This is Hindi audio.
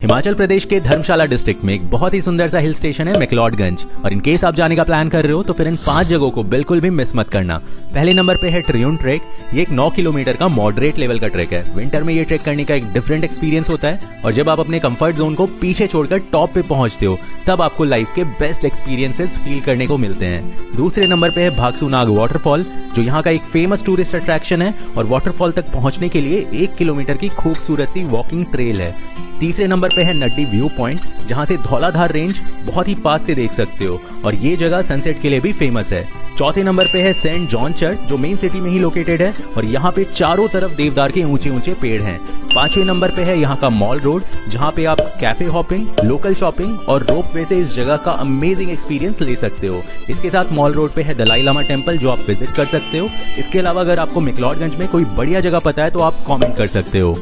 हिमाचल प्रदेश के धर्मशाला डिस्ट्रिक्ट में एक बहुत ही सुंदर सा हिल स्टेशन है मैक्लोडगंज। और इन केस आप जाने का प्लान कर रहे हो तो फिर इन 5 जगहों को बिल्कुल भी मिस मत करना। पहले नंबर पे है ट्रियून ट्रेक। ये एक 9 किलोमीटर का मॉडरेट लेवल का ट्रैक है। विंटर में ये ट्रैक करने का एक डिफरेंट एक्सपीरियंस होता है और जब आप अपने कंफर्ट जोन को पीछे छोड़कर टॉप पे पहुंचते हो तब आपको लाइफ के बेस्ट एक्सपीरियंसेस फील करने को मिलते हैं। दूसरे नंबर पे है भागसूनाग वाटरफॉल, जो यहाँ का एक फेमस टूरिस्ट अट्रैक्शन है और वाटरफॉल तक पहुंचने के लिए 1 किलोमीटर की खूबसूरत सी वॉकिंग ट्रेल है। तीसरे नंबर पे है नड्डी व्यू पॉइंट, जहां से धौलाधार रेंज बहुत ही पास से देख सकते हो और ये जगह सनसेट के लिए भी फेमस है। चौथे नंबर पे है सेंट जॉन चर्च, जो मेन सिटी में ही लोकेटेड है और यहाँ पे चारों तरफ देवदार के ऊंचे ऊंचे पेड़ हैं। पांचवें नंबर पे है यहाँ का मॉल रोड, जहाँ पे आप कैफे हॉपिंग, लोकल शॉपिंग और रोप वे से इस जगह का अमेजिंग एक्सपीरियंस ले सकते हो। इसके साथ मॉल रोड पे है दलाई लामा टेम्पल, जो आप विजिट कर सकते हो। इसके अलावा अगर आपको मैक्लोडगंज में कोई बढ़िया जगह पता है तो आप कॉमेंट कर सकते हो।